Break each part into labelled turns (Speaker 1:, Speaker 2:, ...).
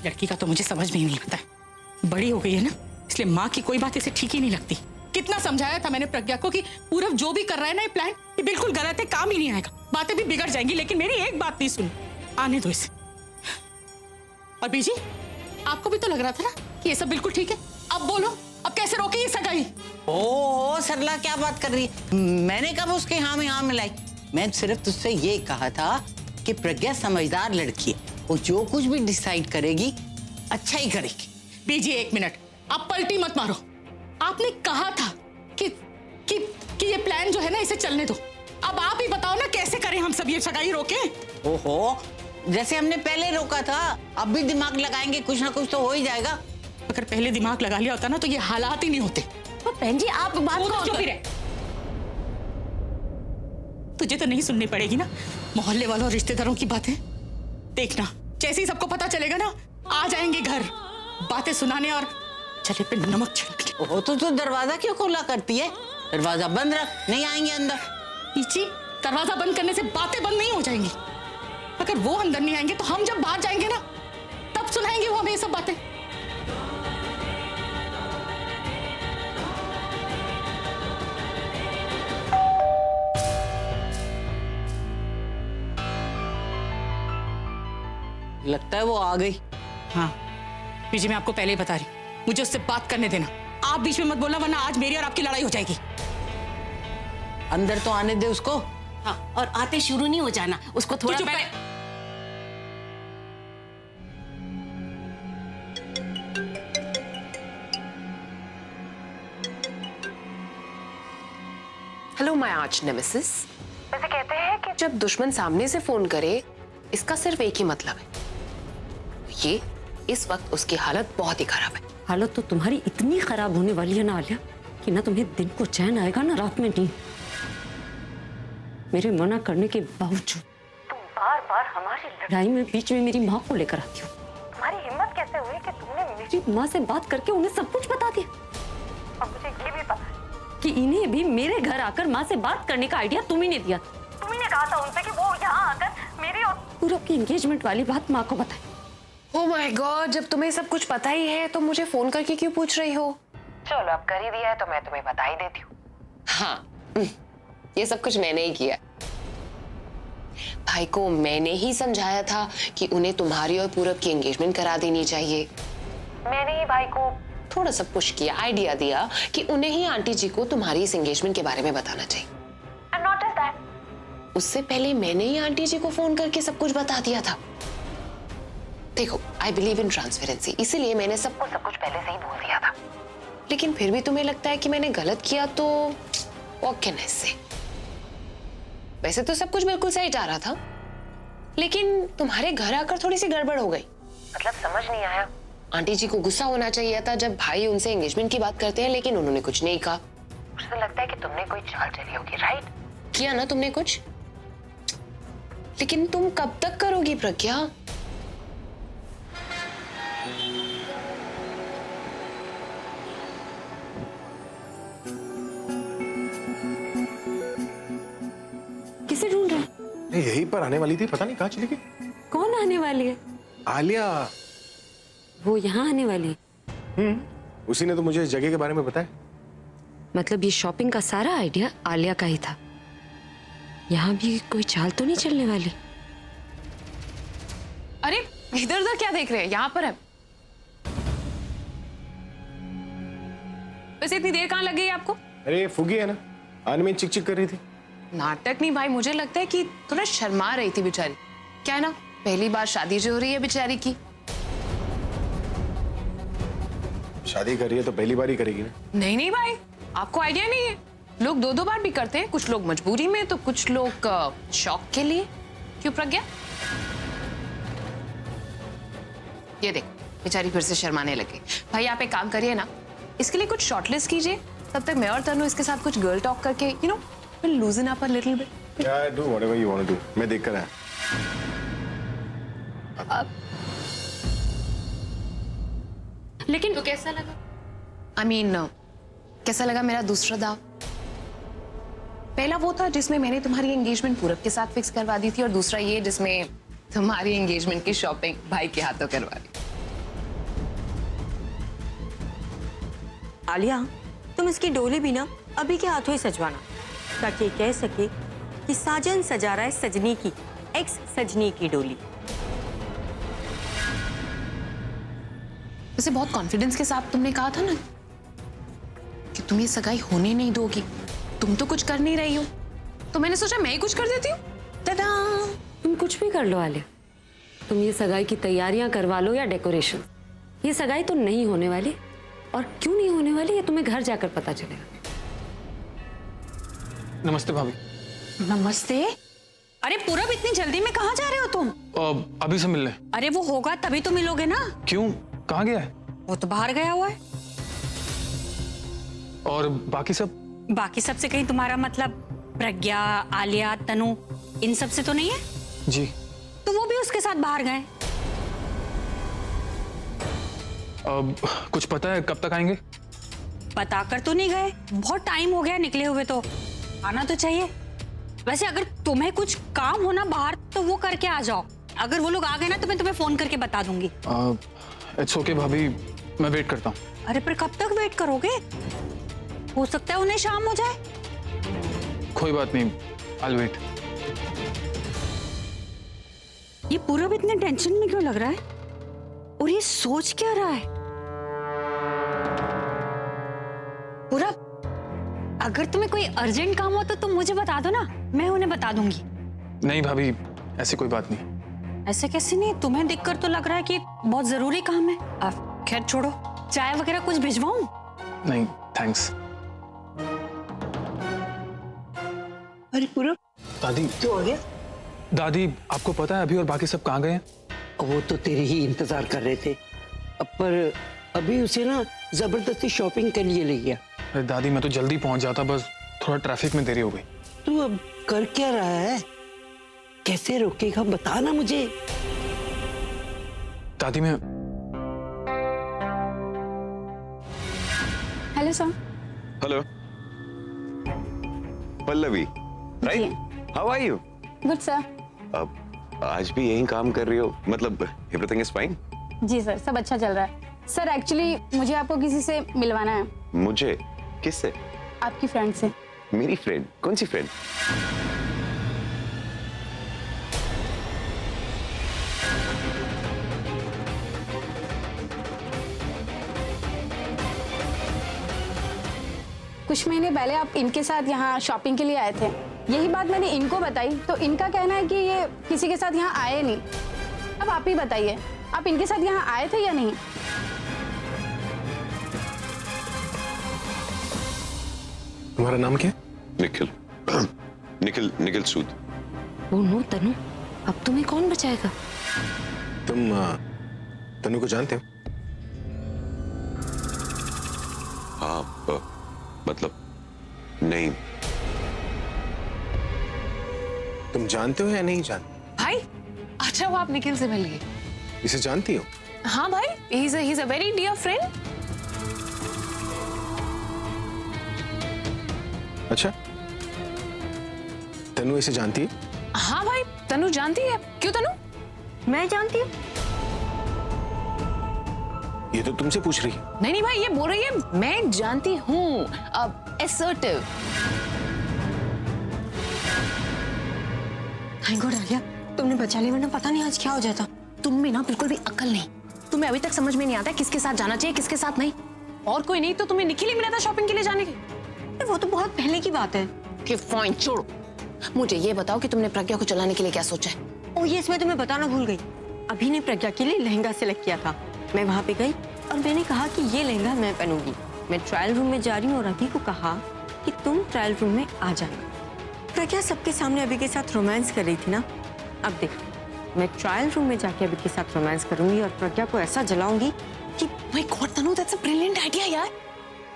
Speaker 1: लड़की का तो मुझे समझ में ही नहीं आता है। बड़ी हो गई है ना, इसलिए माँ की कोई बात इसे ठीक ही नहीं लगती। कितना समझाया था मैंने प्रज्ञा को कि पूरब जो भी कर रहा है ना ये प्लान, ये बिल्कुल गलत है, काम ही नहीं आएगा, बातें भी बिगड़ जाएंगी, लेकिन मेरी एक बात नहीं सुनी। आने दो इसे। और बीजी, आपको भी तो लग रहा था ना कि ये सब बिल्कुल ठीक है। अब बोलो, अब कैसे रोके ये सगाई?
Speaker 2: ओह सरला, क्या बात कर रही है? मैंने कब उसके हाँ में हाँ मिलाई? मैं सिर्फ तुझसे ये कहा था कि प्रज्ञा समझदार लड़की है, वो जो कुछ भी डिसाइड करेगी अच्छा ही करेगी।
Speaker 1: बीजी एक मिनट, आप पलटी मत मारो। आपने कहा था कि ये प्लान जो है ना इसे चलने दो। अब आप ही बताओ ना कैसे करें हम सब ये सगाई रोके?
Speaker 2: ओहो, जैसे हमने पहले रोका था, अब भी दिमाग लगाएंगे, कुछ ना कुछ तो हो ही जाएगा।
Speaker 1: अगर पहले दिमाग लगा लिया होता ना तो ये हालात ही नहीं होते।
Speaker 3: तो बहन जी आप बात को
Speaker 1: चुप ही रहे। तुझे तो नहीं सुननी पड़ेगी ना मोहल्ले वालों और रिश्तेदारों की बातें। देखना, जैसे ही सबको पता चलेगा ना, आ जाएंगे घर बातें सुनाने और चले पे नमक छिड़कने।
Speaker 2: ओहो, तो तू दरवाजा क्यों खोला करती है? दरवाजा बंद रख, नहीं आएंगे अंदर।
Speaker 1: इची, दरवाजा बंद करने से बातें बंद नहीं हो जाएंगी। अगर वो अंदर नहीं आएंगे तो हम जब बाहर जाएंगे ना तब सुनाएंगे वो हमें ये सब बातें।
Speaker 2: लगता है वो आ गई।
Speaker 1: हाँ बीजी, मैं आपको पहले ही बता रही, मुझे उससे बात करने देना। आप बीच में मत बोलना, वरना आज मेरी और आपकी लड़ाई हो जाएगी।
Speaker 2: अंदर तो आने दे उसको।
Speaker 3: हाँ, और आते शुरू नहीं हो जाना, उसको थोड़ा पहले।
Speaker 4: Hello my arch nemesis. वैसे कहते हैं कि जब दुश्मन सामने से फोन करे इसका सिर्फ एक ही मतलब है, ये इस वक्त उसकी हालत बहुत ही खराब है।
Speaker 5: हालत तो तुम्हारी इतनी खराब होने वाली है ना आलिया कि ना तुम्हें दिन को चैन आएगा ना रात में नींद। मेरे मना करने के बावजूद तुम बार बार हमारी लड़ाई में बीच में मेरी माँ को लेकर आती हो। तुम्हारी हिम्मत कैसे हुई कि तुमने मेरी माँ से बात करके उन्हें सब कुछ बता दिया? और मुझे ये भी पता है कि इन्हें भी मेरे घर आकर माँ से बात करने का आइडिया तुम ही ने दिया। तुम ही ने कहा था उनसे कि वो यहाँ आकर मेरी और पूरब की एंगेजमेंट वाली बात माँ को बताए।
Speaker 4: ओह माय गॉड, जब तुम्हें सब कुछ पता ही है तो मुझे फोन करके क्यों पूछ रही हो? चलो अब कर ही दिया है तो मैं तुम्हें बता ही देती हूँ। हाँ, ये सब कुछ मैंने ही किया। भाई को मैंने ही समझाया था कि उन्हें तुम्हारी और पूरब की एंगेजमेंट करा देनी चाहिए। मैंने ही भाई को थोड़ा सा पुश किया, आइडिया दिया कि उन्हें ही आंटी जी को तुम्हारी इस एंगेजमेंट के बारे में बताना चाहिए। And not just that, उससे पहले मैंने ही आंटी जी को फोन करके सब कुछ बता दिया था। देखो, आई बिलीव इन ट्रांसपेरेंसी, इसीलिए मैंने सबको सब कुछ पहले से ही बोल दिया था। लेकिन फिर भी तुम्हें लगता है कि मैंने गलत किया तो व्हाट कैन आई से? वैसे तो सब कुछ बिल्कुल सही जा रहा था, लेकिन तुम्हारे घर आकर थोड़ी सी गड़बड़ हो गई। मतलब समझ नहीं आया। आंटी जी को गुस्सा होना चाहिए था जब भाई उनसे एंगेजमेंट की बात करते हैं, लेकिन उन्होंने कुछ नहीं कहा। मुझे तो लगता है कि तुमने कोई चाल चली होगी, राइट? किया ना तुमने कुछ, लेकिन तुम कब तक करोगी प्रज्ञा?
Speaker 5: किसे ढूंढ रहे?
Speaker 6: यहीं पर आने वाली थी, पता नहीं कहाँ चली गई।
Speaker 5: कौन आने वाली है?
Speaker 6: आलिया।
Speaker 5: वो यहाँ आने वाली है?
Speaker 6: उसी ने तो मुझे इस जगह के बारे में बताया।
Speaker 5: मतलब ये शॉपिंग का सारा आइडिया आलिया का ही था। यहाँ भी कोई चाल तो नहीं चलने वाली?
Speaker 4: अरे इधर उधर क्या देख रहे हैं, यहाँ पर है। वैसे इतनी देर कहाँ लग गई आपको?
Speaker 6: अरे फुगी है ना, आने में चिक चिक कर रही थी।
Speaker 4: नाटक नहीं भाई, मुझे लगता है कि थोड़ा शर्मा रही थी बेचारी। क्या है ना, पहली बार शादी जो हो रही है बेचारी की।
Speaker 6: शादी कर रही है तो पहली बार ही करेगी ना।
Speaker 4: नहीं नहीं भाई, आपको आइडिया नहीं है, लोग दो दो बार भी करते हैं। कुछ लोग मजबूरी में तो कुछ लोग शौक के लिए। क्यों प्रज्ञा? ये देख, बेचारी फिर से शर्माने लगी। भाई आप एक काम करिए ना, इसके लिए कुछ शॉर्टलिस्ट कीजिए, तब तक मैं और तनु इसके साथ कुछ गर्ल टॉक करके you know will लूजन up a little bit.
Speaker 6: Yeah, do whatever you want to do. मैं देख कर आया।
Speaker 5: लेकिन
Speaker 4: तो कैसा लगा? I mean, कैसा लगा मेरा दूसरा दाव? पहला वो था जिसमें मैंने तुम्हारी एंगेजमेंट पूरब के साथ फिक्स करवा दी थी, और दूसरा ये जिसमें तुम्हारी एंगेजमेंट की शॉपिंग भाई के हाथों करवा दी।
Speaker 5: आलिया, तुम इसकी डोली भी ना अभी के हाथों ही सजवाना, ताकि ये कह सके कि साजन सजा रहा है सजनी की, एक्स सजनी की डोली।
Speaker 7: वैसे बहुत कॉन्फिडेंस के साथ तुमने कहा था ना कि तुम ये सगाई होने नहीं दोगी। तुम तो कुछ कर नहीं रही हो, तो मैंने सोचा मैं ही कुछ कर देती हूँ। तदा!
Speaker 5: तुम कुछ भी कर लो आलिया, तुम ये सगाई की तैयारियां करवा लो या डेकोरेशन, ये सगाई तो नहीं होने वाली। और क्यों नहीं होने वाली ये तुम्हें घर जाकर पता चलेगा।
Speaker 8: नमस्ते भाभी।
Speaker 1: नमस्ते। अरे पूरब, इतनी जल्दी में कहाँ जा रहे हो तुम?
Speaker 8: अभी से मिलने।
Speaker 1: अरे वो होगा तभी तो मिलोगे ना।
Speaker 8: क्यों, कहाँ गया है?
Speaker 1: वो तो बाहर गया हुआ है।
Speaker 8: और बाकी सब?
Speaker 1: बाकी सब से कहीं तुम्हारा मतलब प्रज्ञा, आलिया, तनु, इन सब से तो नहीं है?
Speaker 8: जी।
Speaker 1: तो वो भी उसके साथ बाहर गए।
Speaker 8: कुछ पता है कब तक आएंगे?
Speaker 1: पता कर तो नहीं गए, बहुत टाइम हो गया निकले हुए, तो आना तो चाहिए। वैसे अगर तुम्हें कुछ काम हो ना बाहर तो वो करके आ जाओ। अगर वो लोग आ गए ना तो मैं तुम्हें फोन करके बता दूंगी।
Speaker 8: इट्स ओके भाभी, मैं वेट करता हूँ।
Speaker 1: अरे पर कब तक वेट करोगे? हो सकता है उन्हें शाम हो जाए।
Speaker 8: कोई बात नहीं, आई विल वेट।
Speaker 1: ये पूरब इतने टेंशन में क्यों लग रहा है? और ये सोच क्या रहा है? पूरब, अगर तुम्हें कोई अर्जेंट काम हो तो तुम मुझे बता दो ना, मैं उन्हें बता दूंगी।
Speaker 8: नहीं भाभी, ऐसी कोई बात नहीं।
Speaker 1: ऐसे कैसे नहीं? तुम्हें देखकर तो लग रहा है कि बहुत जरूरी काम है। अब खैर छोड़ो, चाय वगैरह कुछ भिजवाऊं?
Speaker 8: नहीं थैंक्स।
Speaker 2: अरे पूरब,
Speaker 8: दादी
Speaker 2: तू आ गया?
Speaker 8: दादी, आपको पता है अभी और बाकी सब कहाँ गए हैं?
Speaker 9: वो तो तेरे ही इंतजार कर रहे थे, पर अभी उसे ना जबरदस्ती शॉपिंग के लिए ले गया।
Speaker 8: अरे दादी, मैं तो जल्दी पहुंच जाता, बस थोड़ा ट्रैफिक में देरी हो गई।
Speaker 9: तू अब कर क्या रहा है? कैसे रोकेगा बता ना मुझे।
Speaker 8: दादी मैं
Speaker 1: hello sir.
Speaker 10: Hello Pallavi, right? How are you?
Speaker 1: Good sir.
Speaker 10: अब आज भी यही काम कर रही हो? मतलब एवरीथिंग इज फाइन?
Speaker 11: जी सर, सब अच्छा चल रहा है। सर एक्चुअली मुझे आपको किसी से मिलवाना है।
Speaker 10: मुझे? किससे?
Speaker 11: आपकी फ्रेंड से।
Speaker 10: मेरी फ्रेंड? कौन सी फ्रेंड?
Speaker 11: कुछ महीने पहले आप इनके साथ यहाँ शॉपिंग के लिए आए थे। यही बात मैंने इनको बताई तो इनका कहना है कि ये किसी के साथ यहाँ आए नहीं। अब आप ही बताइए, आप इनके साथ यहाँ आए थे या नहीं?
Speaker 6: तुम्हारा नाम क्या है?
Speaker 10: निखिल। निखिल, निखिल सूद।
Speaker 5: ओ नो तनु, अब तुम्हें कौन बचाएगा?
Speaker 6: तुम तनु को जानते हो?
Speaker 10: हाँ, मतलब नहीं।
Speaker 6: तुम जानते हो या नहीं जानते?
Speaker 7: भाई अच्छा वो आप निखिल से मिल गए?
Speaker 6: इसे जानती हो?
Speaker 7: हाँ भाई, he is a very dear friend.
Speaker 6: अच्छा, तनु इसे जानती है?
Speaker 7: हाँ भाई, तनु जानती है। क्यों तनु?
Speaker 5: मैं जानती हूँ।
Speaker 6: ये तो तुमसे पूछ रही है।
Speaker 7: नहीं नहीं भाई, ये बोल रही है मैं जानती हूँ। असर्टिव।
Speaker 5: थैंक गॉड आलिया, तुमने बचा लिया, वरना पता नहीं आज क्या हो जाता।
Speaker 7: तुम में ना बिल्कुल भी अक्ल नहीं। तुम्हें अभी तक समझ में नहीं आता किसके साथ जाना चाहिए किसके साथ नहीं। और कोई नहीं तो तुम्हें निखिल ही मिला था शॉपिंग के लिए जाने के।
Speaker 5: वो तो बहुत पहले की बात है।
Speaker 7: कि फाइन, छोड़ो। मुझे ये बताओ कि तुमने प्रज्ञा को चलाने के लिए क्या सोचा है?
Speaker 5: ओ यस, मैं तुम्हें बताना भूल गई। अभी ने प्रज्ञा के लिए लहंगा सिलेक्ट किया था। मैं वहां पे गई और मैंने कहा कि ये लहंगा मैं पहनूंगी। मैं ट्रायल रूम में जा रही हूँ और अभी को कहा कि तुम ट्रायल रूम में आ जाना। प्रज्ञा सबके सामने अभी के साथ रोमांस कर रही थी ना। अब देख, मैं ट्रायल रूम में जाके अभी के साथ रोमांस करूंगी और प्रज्ञा को ऐसा जलाऊंगी कि
Speaker 7: my God Tanu, that's a brilliant idea यार।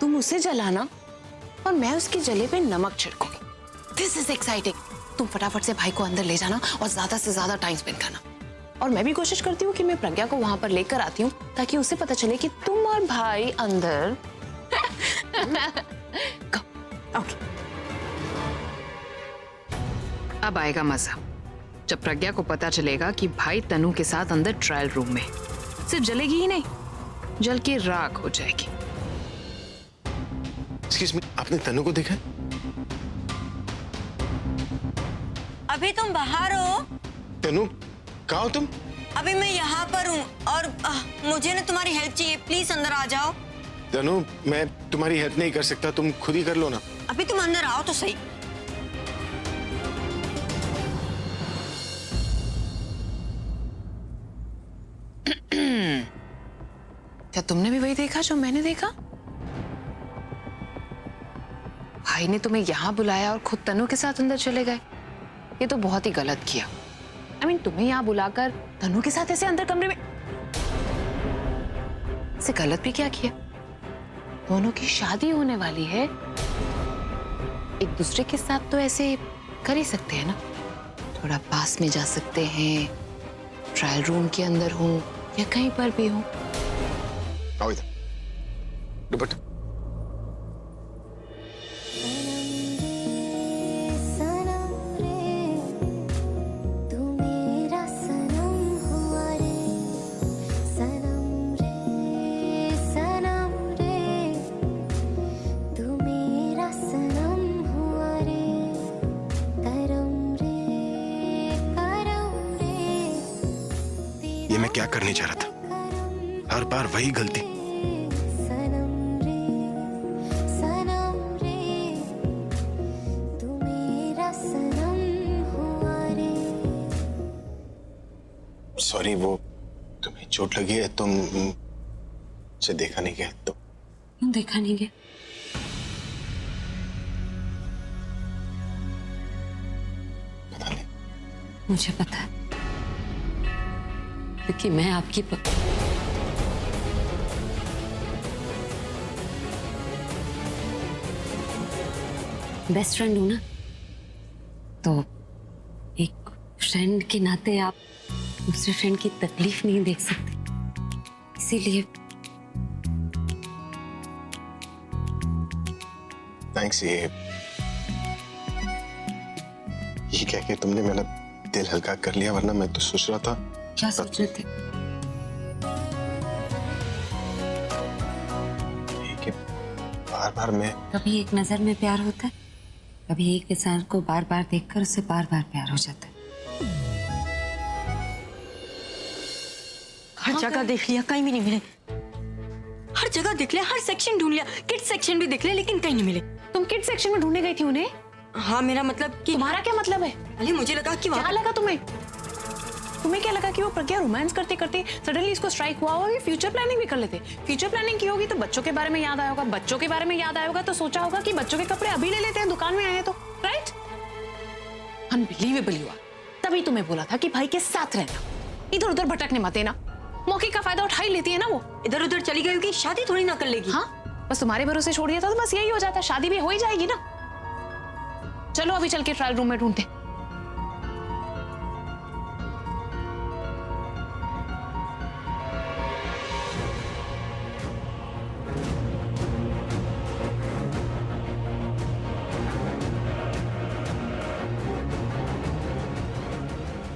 Speaker 7: तुम उसे जलाना और मैं उसके जले पे नमक छिड़कूंगी। This is exciting. तुम फटाफट से भाई को अंदर ले जाना और ज्यादा से ज्यादा टाइम स्पेंड करना। और मैं भी कोशिश करती हूँ कि मैं प्रज्ञा को वहां पर लेकर आती हूँ ताकि उसे पता चले कि तुम और भाई अंदर।
Speaker 5: ओके।
Speaker 7: अब आएगा मजा जब प्रज्ञा को पता चलेगा कि भाई तनु के साथ अंदर ट्रायल रूम में। सिर्फ जलेगी ही नहीं, जल के राख हो जाएगी।
Speaker 6: एक्सक्यूज मी, आपने तनु को देखा?
Speaker 5: अभी तुम बाहर हो?
Speaker 6: तनु, कहाँ हो तुम?
Speaker 5: अभी मैं यहाँ पर हूँ और मुझे ना तुम्हारी हेल्प चाहिए, प्लीज अंदर आ जाओ।
Speaker 6: तनु, मैं तुम्हारी हेल्प नहीं कर सकता, तुम खुद ही कर लो ना।
Speaker 5: अभी तुम अंदर आओ तो सही।
Speaker 7: क्या तुमने भी वही देखा जो मैंने देखा? भाई ने तुम्हें यहाँ बुलाया और खुद तनु के साथ अंदर चले गए। ये तो बहुत ही गलत किया। तुम्हें यहाँ बुलाकर तनु के साथ ऐसे अंदर कमरे में, इसे गलत भी क्या किया? दोनों की शादी होने वाली है, एक दूसरे के साथ तो ऐसे कर ही सकते हैं ना। थोड़ा पास में जा सकते हैं, ट्रायल रूम के अंदर हो या कहीं पर भी हो।
Speaker 6: आओ इधर, दुपट्टा। ये मैं क्या करने जा रहा था? हर बार वही गलती। सॉरी, वो तुम्हें चोट लगी है, तुम मुझे देखा नहीं गया तो।
Speaker 5: क्यों देखा नहीं गया?
Speaker 6: पता नहीं।
Speaker 5: मुझे पता है, क्योंकि मैं आपकी बेस्ट फ्रेंड हूं ना, तो एक फ्रेंड के नाते आप दूसरे फ्रेंड की तकलीफ नहीं देख सकते, इसीलिए।
Speaker 6: थैंक्स। ये कह के तुमने मेरा दिल हल्का कर लिया, वरना मैं तो सोच रहा था।
Speaker 5: क्या सोच रहे थे?
Speaker 6: कि बार बार मैं,
Speaker 5: कभी एक नजर में प्यार होता है, कभी एक इंसान को बार बार देखकर उससे बार बार प्यार हो जाता है। हर जगह देख लिया, कहीं भी नहीं मिले। हर जगह देख लिया, हर सेक्शन ढूंढ लिया, किड्स सेक्शन भी देख लिया, लेकिन कहीं नहीं मिले।
Speaker 7: तुम किड सेक्शन में ढूंढने गई थी उन्हें?
Speaker 5: हाँ, मेरा मतलब कि
Speaker 7: तुम्हारा क्या मतलब है?
Speaker 5: अरे मुझे लगा कि
Speaker 7: क्या लगा तुम्हें? तुम्हें क्या लगा कि वो प्रज्ञा रोमांस करते करते सडनली इसको स्ट्राइक हुआ होगा? फ्यूचर प्लानिंग भी कर लेते। फ्यूचर प्लानिंग की होगी तो बच्चों के बारे में याद आया होगा, बच्चों के बारे में याद आया होगा तो सोचा होगा कि बच्चों के कपड़े अभी ले लेते हैं, दुकान में आए हैं तो, राइट? अनबिलीवेबल हुआ। तभी तुम्हें बोला था कि भाई के साथ रहना, इधर उधर भटकने मत देना। मौके का फायदा उठा ही लेती है ना वो।
Speaker 5: इधर उधर चली गई होगी, शादी थोड़ी ना कर लेगी।
Speaker 7: हाँ, बस तुम्हारे भरोसे छोड़ दिया था तो बस यही हो जाता, शादी भी हो ही जाएगी ना। चलो अभी चल के ट्रायल रूम में ढूंढते।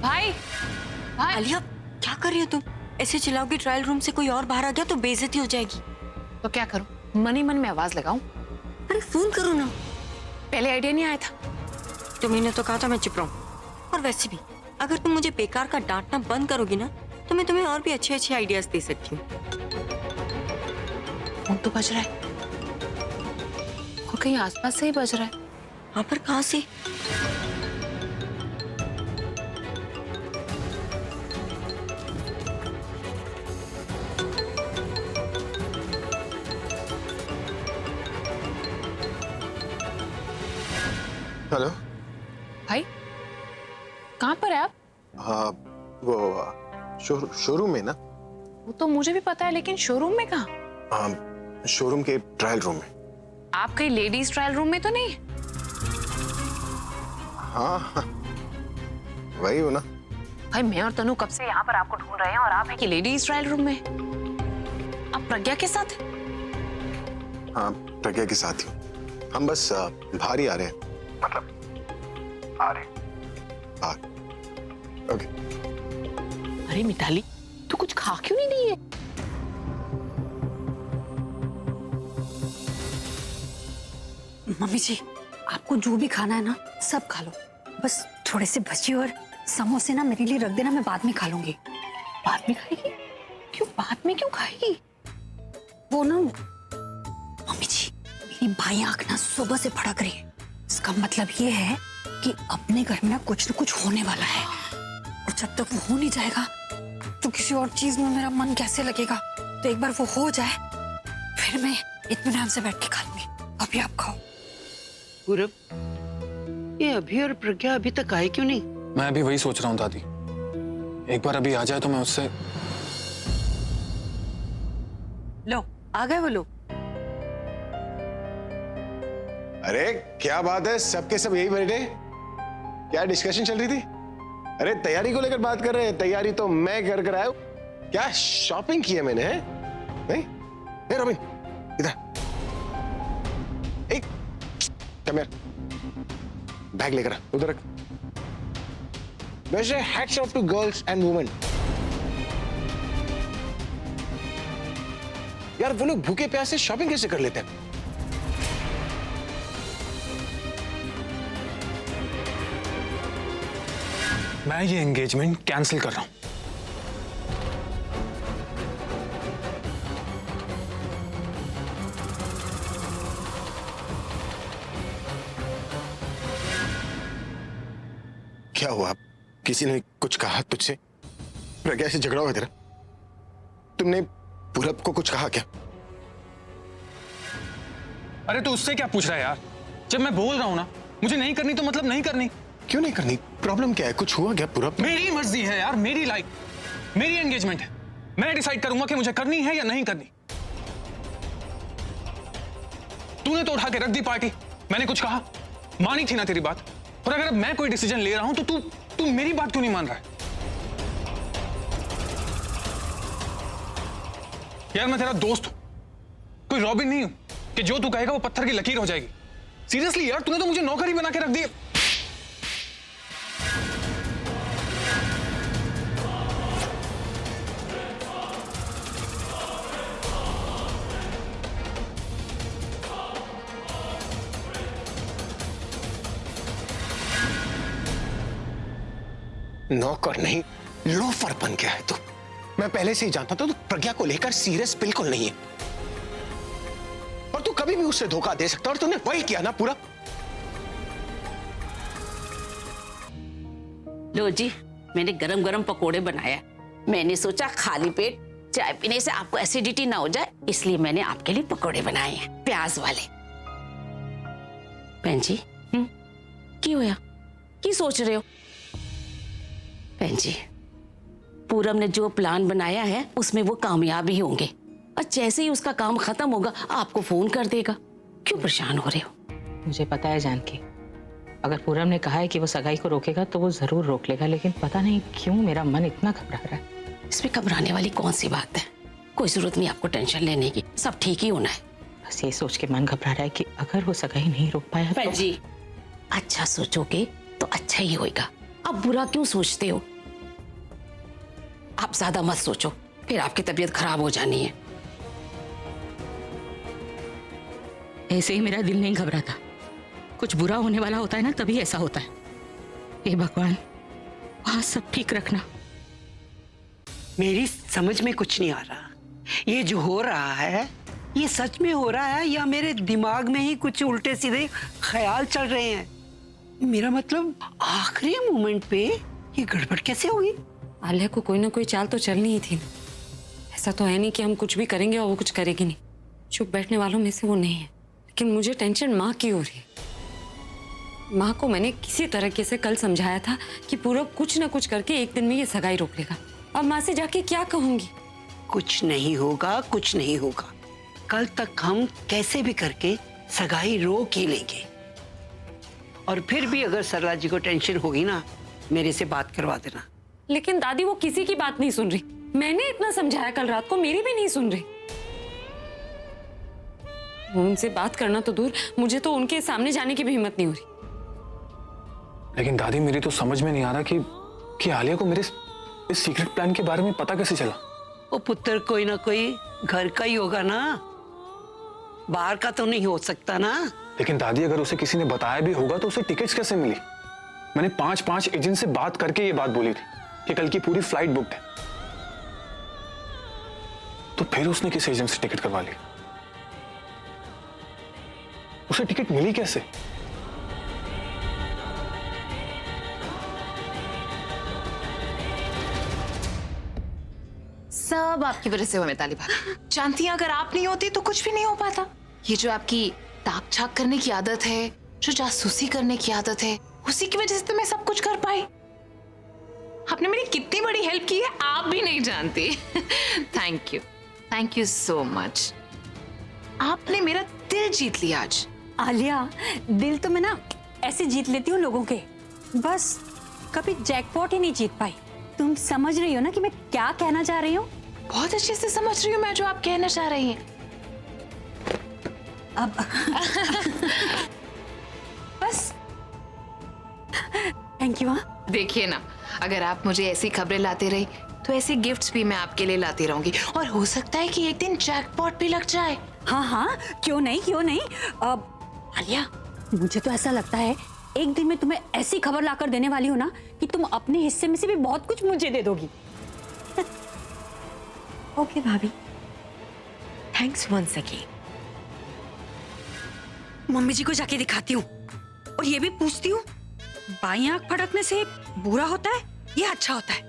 Speaker 7: भाई, भाई
Speaker 5: आलिया, क्या कर रही हो तुम? ऐसे चिल्लाओगी ट्रायल रूम से कोई और बाहर आ गया तो बेइज्जती हो जाएगी।
Speaker 7: तो क्या करूं? मन ही मन में आवाज लगाऊं?
Speaker 5: अरे फोन करो ना।
Speaker 7: पहले आइडिया नहीं आया था।
Speaker 5: तुमने तो कहा था मैं चुप रहूं। और वैसे भी अगर तुम मुझे बेकार का डांटना बंद करोगी ना, तो मैं तुम्हें और भी अच्छे अच्छे आइडियाज दे सकती हूँ।
Speaker 7: फोन तो बज रहा है और कहीं आसपास से ही बज रहा है।
Speaker 5: हाँ, पर कहाँ से?
Speaker 6: हेलो
Speaker 7: भाई, कहाँ पर है आप?
Speaker 6: हाँ, वो शोरूम में ना।
Speaker 7: वो तो मुझे भी पता है, लेकिन शोरूम में कहाँ?
Speaker 6: शोरूम के ट्रायल रूम में।
Speaker 7: आप कहीं लेडीज ट्रायल रूम में तो नहीं?
Speaker 6: हाँ, हाँ, वही हो ना।
Speaker 7: भाई मैं और तनु कब से यहाँ पर आपको ढूंढ रहे हैं और आप है कि लेडीज ट्रायल रूम में? आप प्रज्ञा के साथ?
Speaker 6: हाँ, प्रज्ञा के साथ ही। हम बस बाहर ही आ रहे हैं, मतलब आ रहे हैं। ओके।
Speaker 7: अरे मिताली, तू कुछ खा क्यों नहीं रही है?
Speaker 5: मम्मी जी, आपको जो भी खाना है ना सब खा लो, बस थोड़े से भजी और समोसे ना मेरे लिए रख देना, मैं बाद में खा लूंगी।
Speaker 7: बाद में खाएगी? क्यों बाद में क्यों खाएगी?
Speaker 5: वो ना मम्मी जी, मेरी बाई आंख ना सुबह से फड़क रही है। इसका मतलब ये है कि अपने घर में ना कुछ होने वाला है, और जब तक वो हो नहीं जाएगा तो किसी और चीज में मेरा मन कैसे लगेगा। तो एक बार वो हो जाए फिर मैं इत्मीनान से बैठ के खा लूंगी। अभी आप खाओ।
Speaker 9: पूरब, ये अभी और प्रज्ञा अभी तक आए क्यों नहीं?
Speaker 8: मैं अभी वही सोच रहा हूँ दादी, एक बार अभी आ जाए तो मैं उससे।
Speaker 9: लो आ गए वो लोग।
Speaker 6: अरे क्या बात है, सबके सब यही बैठे? क्या डिस्कशन चल रही थी? अरे तैयारी को लेकर बात कर रहे हैं। तैयारी तो मैं कर आया हूं। क्या शॉपिंग की है मैंने? है नहीं? ए रॉबिन, इधर एक कम यार, बैग लेकर आ, उधर रख। वैसे hats off to girls and women. यार वो लोग भूखे प्यासे शॉपिंग कैसे कर लेते हैं?
Speaker 8: मैं ये एंगेजमेंट कैंसिल कर रहा हूं।
Speaker 6: क्या हुआ? किसी ने कुछ कहा तुझसे? प्रज्ञा से झगड़ा हुआ तेरा? तुमने पूरब को कुछ कहा क्या?
Speaker 8: अरे तो उससे क्या पूछ रहा है यार? जब मैं बोल रहा हूं ना मुझे नहीं करनी तो मतलब नहीं करनी।
Speaker 6: क्यों नहीं करनी? प्रॉब्लम क्या है? कुछ हुआ क्या पूरब?
Speaker 8: मेरी मर्जी है यार, मेरी लाइफ, मेरी एंगेजमेंट है। मैं डिसाइड करूंगा कि मुझे करनी है या नहीं करनी। तूने तो उठा के रख दी पार्टी। मैंने कुछ कहा? मानी थी ना तेरी बात। और अगर मैं कोई डिसीजन ले रहा हूं तो तू मेरी बात क्यों नहीं मान रहा है? यार मैं तेरा दोस्त हूं, कोई रॉबिन नहीं हूं कि जो तू कहेगा वो पत्थर की लकीर हो जाएगी। सीरियसली यार, तूने तो मुझे नौकर ही बना के रख दिया।
Speaker 6: नौकर नहीं, लोफर बन गया है तू। मैं पहले से ही जानता था तू प्रज्ञा को लेकर सीरियस बिल्कुल नहीं है, और तू कभी भी उससे धोखा दे सकता, और तूने वही किया ना पूरा।
Speaker 3: लो जी, मैंने गरम गरम पकोड़े बनाया। मैंने सोचा खाली पेट चाय पीने से आपको एसिडिटी ना हो जाए, इसलिए मैंने आपके लिए पकोड़े बनाए हैं, प्याज वाले। बहन जी, की होया? की सोच रहे हो? बहन जी, पूरब ने जो प्लान बनाया है उसमें वो कामयाब ही होंगे, और जैसे ही उसका काम खत्म होगा आपको फोन कर देगा। क्यों परेशान हो रहे हो?
Speaker 12: मुझे पता है जानकी, अगर पूरब ने कहा है कि वो सगाई को रोकेगा तो वो जरूर रोक लेगा, लेकिन पता नहीं क्यों मेरा मन इतना घबरा रहा है।
Speaker 3: इसमें घबराने वाली कौन सी बात है? कोई जरूरत नहीं आपको टेंशन लेने की, सब ठीक ही होना है।
Speaker 12: बस ये सोच के मन घबरा रहा है कि अगर वो सगाई नहीं रोक पाया
Speaker 3: बहन जी, अच्छा सोचोगे तो अच्छा ही होएगा। अब बुरा क्यों सोचते हो? आप ज्यादा मत सोचो, फिर आपकी तबीयत खराब हो जानी है।
Speaker 1: ऐसे ही मेरा दिल नहीं घबराता। कुछ बुरा होने वाला होता है ना, तभी ऐसा होता है। हे भगवान, वहां सब ठीक रखना।
Speaker 9: मेरी समझ में कुछ नहीं आ रहा, ये जो हो रहा है ये सच में हो रहा है या मेरे दिमाग में ही कुछ उल्टे सीधे ख्याल चल रहे हैं? मेरा मतलब आखिरी मोमेंट पे ये गड़बड़ कैसे हुई?
Speaker 5: आलिया को कोई ना कोई चाल तो चलनी ही थी। ऐसा तो है नहीं कि हम कुछ भी करेंगे और वो कुछ करेगी नहीं। चुप बैठने वालों में से वो नहीं है, लेकिन मुझे टेंशन माँ की हो रही है। माँ को मैंने किसी तरीके से कल समझाया था कि पूरब कुछ ना कुछ करके एक दिन में ये सगाई रोक लेगा। अब माँ से जाके क्या कहूंगी?
Speaker 9: कुछ नहीं होगा, कुछ नहीं होगा। कल तक हम कैसे भी करके सगाई रोक ही लेंगे, और फिर भी अगर सरला जी को टेंशन होगी ना, मेरे से बात करवा देना।
Speaker 5: लेकिन दादी वो किसी की बात नहीं सुन रही। मैंने इतना समझाया कल रात को, मेरी भी नहीं सुन रही। उनसे बात करना तो दूर, मुझे तो उनके सामने जाने की भी हिम्मत नहीं हो रही।
Speaker 8: लेकिन दादी मेरी तो समझ में नहीं आ रहा कि आलिया को मेरे इस सीक्रेट प्लान के बारे में पता कैसे चला?
Speaker 9: वो पुत्र कोई ना कोई घर का ही होगा ना। बाहर का तो नहीं हो सकता ना।
Speaker 8: लेकिन दादी अगर उसे किसी ने बताया भी होगा तो उसे टिकट्स कैसे मिली? मैंने 5 एजेंट से बात करके ये बात बोली थी कि कल की पूरी फ्लाइट बुक्ड है। तो फिर उसने किस एजेंट से टिकट करवा ली? उसे टिकट मिली कैसे?
Speaker 7: सब आपकी वजह से हुआ मिताली भाभी। जानती हैं अगर आप नहीं होती तो कुछ भी नहीं हो पाता। ये जो आपकी ताक झाक करने की आदत है, जो जासूसी करने की आदत है, उसी की वजह से तो मैं सब कुछ कर पाई। आपने मेरी कितनी बड़ी हेल्प की है आप भी नहीं जानती। Thank you so much. आपने मेरा दिल जीत लिया आज।
Speaker 5: आलिया, दिल तो मैं ना ऐसे जीत लेती हूँ लोगों के, बस कभी जैकपॉट ही नहीं जीत पाई। तुम समझ रही हो ना कि मैं क्या कहना चाह रही हूँ?
Speaker 7: बहुत अच्छे से समझ रही हूँ मैं जो आप कहना चाह रही हैं।
Speaker 5: अब बस थैंक यू। हाँ,
Speaker 7: देखिए ना, अगर आप मुझे ऐसी खबरें लाते रही तो ऐसे गिफ्ट्स भी मैं आपके लिए लाती रहूंगी और हो सकता है कि एक दिन जैकपॉट भी लग जाए।
Speaker 5: हाँ हाँ, क्यों नहीं क्यों नहीं। आलिया, मुझे तो ऐसा लगता है एक दिन मैं तुम्हें ऐसी खबर लाकर देने वाली हूँ ना कि तुम अपने हिस्से में से भी बहुत कुछ मुझे दे दोगी। ओके भाभी,
Speaker 7: थैंक्स वंस अगेन।
Speaker 5: मम्मी जी को जाके दिखाती हूँ और ये भी पूछती हूँ, बाई आंख फटकने से बुरा होता है या अच्छा होता है?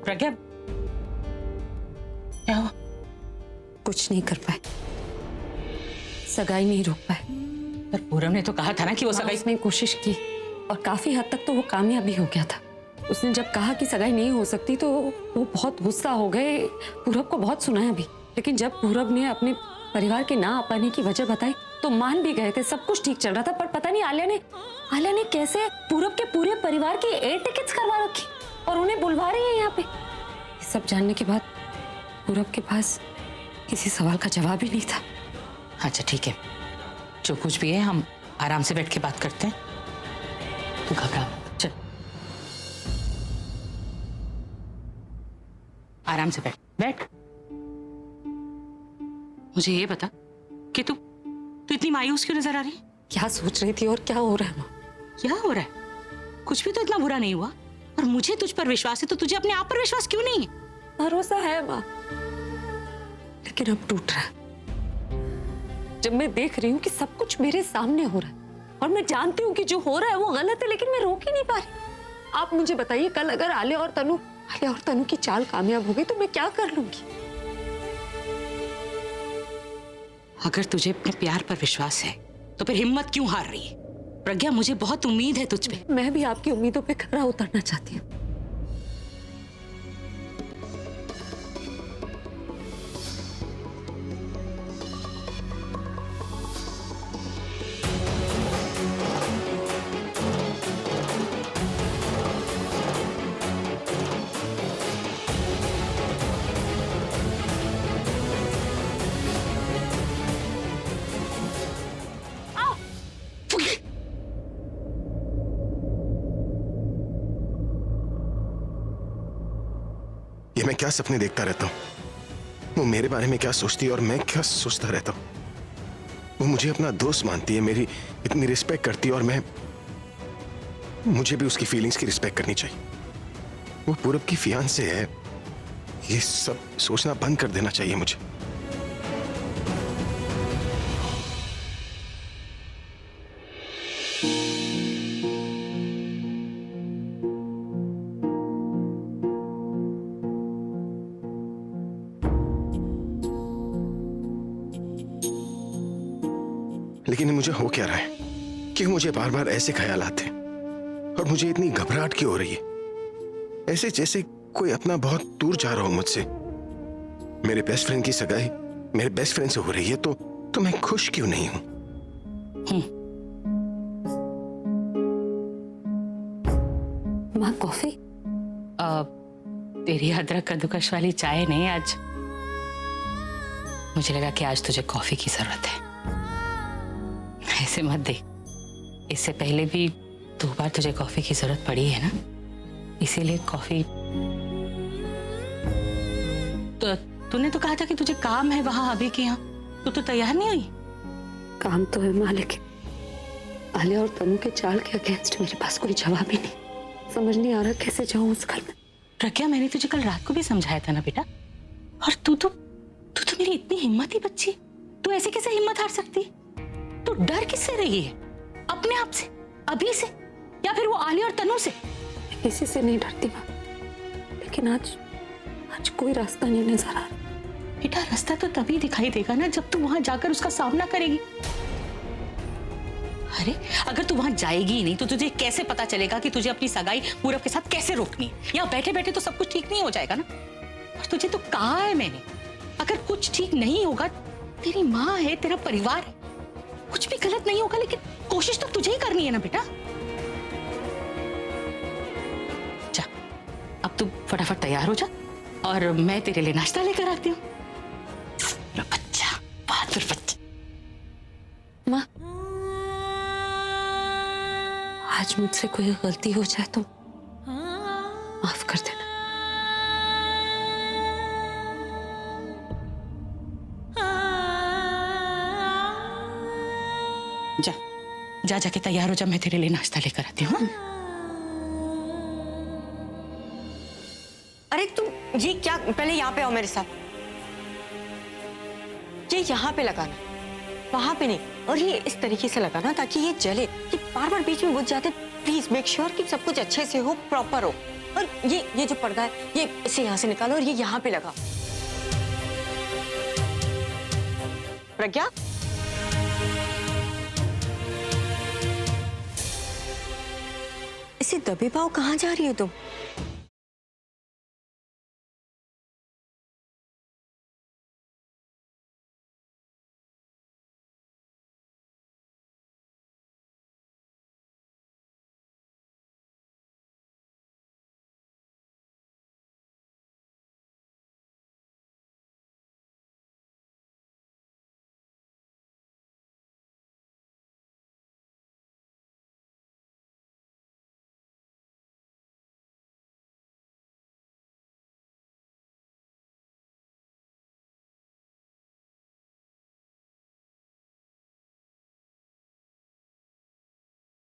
Speaker 12: प्रज्ञा, क्या हुआ?
Speaker 5: कुछ नहीं कर पाए, सगाई नहीं रोक पाए।
Speaker 12: पर पूरम ने तो कहा था ना कि वो सगाई।
Speaker 5: उसने कोशिश की और काफी हद तक तो वो कामयाबी हो गया था। उसने जब कहा कि सगाई नहीं हो सकती तो वो बहुत गुस्सा हो गए। पूरब को बहुत सुनाया भी, लेकिन जब पूरब ने अपने परिवार के ना आ पाने की वजह बताई तो मान भी गए थे। सब कुछ ठीक चल रहा था, पर पता नहीं आलिया ने कैसे पूरब के पूरे परिवार की एयर टिकट्स करवा रखी और उन्हें बुलवा रही है यहाँ पे। ये सब जानने के बाद पूरब के पास किसी सवाल का जवाब ही नहीं था।
Speaker 12: अच्छा ठीक है, जो कुछ भी है हम आराम से बैठ के बात करते हैं। तू घबरा मत, चल आराम से बैठ। मुझे ये बता कि तू इतनी मायूस क्यों नजर आ रही है?
Speaker 5: क्या सोच रही थी और क्या हो रहा है माँ?
Speaker 12: क्या हो रहा है? कुछ भी तो इतना बुरा नहीं हुआ और मुझे तुझ पर विश्वास है, तो तुझे अपने आप पर विश्वास क्यों नहीं है?
Speaker 5: भरोसा है माँ, लेकिन अब टूट रहा है। जब मैं देख रही हूँ कि सब कुछ मेरे सामने हो रहा है और मैं जानती हूँ कि जो हो रहा है वो गलत है, लेकिन मैं रोक ही नहीं पा रही। आप मुझे बताइए, कल अगर आलिया और तनु की चाल कामयाब हो गई तो मैं क्या कर लूंगी?
Speaker 12: अगर तुझे अपने प्यार पर विश्वास है तो फिर हिम्मत क्यों हार रही है? प्रज्ञा, मुझे बहुत उम्मीद है तुझ पे।
Speaker 5: मैं भी आपकी उम्मीदों पे खरा उतरना चाहती हूँ।
Speaker 6: ये मैं क्या सपने देखता रहता हूँ? वो मेरे बारे में क्या सोचती है और मैं क्या सोचता रहता हूँ? वो मुझे अपना दोस्त मानती है, मेरी इतनी रिस्पेक्ट करती है और मुझे भी उसकी फीलिंग्स की रिस्पेक्ट करनी चाहिए। वो पूरब की फियांसे है, ये सब सोचना बंद कर देना चाहिए मुझे। लेकिन मुझे हो क्या रहा है? क्यों मुझे बार बार ऐसे ख्याल आते हैं और मुझे इतनी घबराहट क्यों हो रही है? ऐसे जैसे कोई अपना बहुत दूर जा रहा हो मुझसे। मेरे बेस्ट फ्रेंड की सगाई मेरे बेस्ट फ्रेंड से हो रही है तो मैं खुश क्यों नहीं हूं?
Speaker 5: माँ, कॉफी?
Speaker 12: तेरी अदरक कद्दूकस वाली चाय नहीं, आज मुझे लगा कि आज तुझे कॉफी की जरूरत है। ऐसे मत दे, इससे पहले भी 2 बार तुझे कॉफी की जरूरत पड़ी है ना, इसीलिए कॉफी। तो तूने तो कहा था कि तुझे काम है वहां अभी के यहाँ, तो तैयार नहीं हुई?
Speaker 5: काम तो है मालिक, आलिया और तनु के चाल के अगेंस्ट मेरे पास कोई जवाब ही नहीं। समझ नहीं आ रहा कैसे जाऊं उस घर में।
Speaker 12: प्रज्ञा, मैंने तुझे कल रात को भी समझाया था ना बेटा, और तू तो मेरी इतनी हिम्मती बच्ची, तू ऐसे कैसे हिम्मत हार सकती? तू डर किससे रही है? अपने आप से, अभी से, या फिर वो आलिया और तनु से?
Speaker 5: किसी से नहीं डरती माँ, लेकिन आज कोई रास्ता नहीं नजर आ रहा।
Speaker 12: बेटा, रास्ता तो तभी दिखाई देगा ना जब तू वहां जाकर उसका सामना करेगी। अरे अगर तू वहां जाएगी ही नहीं तो तुझे कैसे पता चलेगा कि तुझे अपनी सगाई पूरब के साथ कैसे रोकनी है? यहाँ बैठे बैठे तो सब कुछ ठीक नहीं हो जाएगा ना। और तुझे तो कहा है मैंने, अगर कुछ ठीक नहीं होगा, तेरी माँ है, तेरा परिवार है, कुछ भी गलत नहीं होगा, लेकिन कोशिश तो तुझे ही करनी है ना बेटा। जा, अब तू फटाफट तैयार हो जा और मैं तेरे लिए नाश्ता लेकर आती हूँ। बच्चा, बहादुर बच्चा।
Speaker 5: माँ, आज मुझसे कोई गलती हो जाए तो माफ कर देना।
Speaker 12: जा जाके तैयार हो जा, मैं तेरे लिए नाश्ता लेकर आती हूँ।
Speaker 7: अरे तुम ये क्या, पहले यहाँ पे आओ मेरे साथ। ये यहाँ पे लगाना, वहां पे नहीं, और ये इस तरीके से लगाना ताकि ये जले, ये बार बार बीच में बुझ जाते। प्लीज मेक श्योर कि सब कुछ अच्छे से हो, प्रॉपर हो। और ये जो पर्दा है, ये इसे यहाँ से निकालो और ये यहाँ पे लगाओ। प्रज्ञा, इसे दबे पाओ, कहाँ जा रही हो तुम?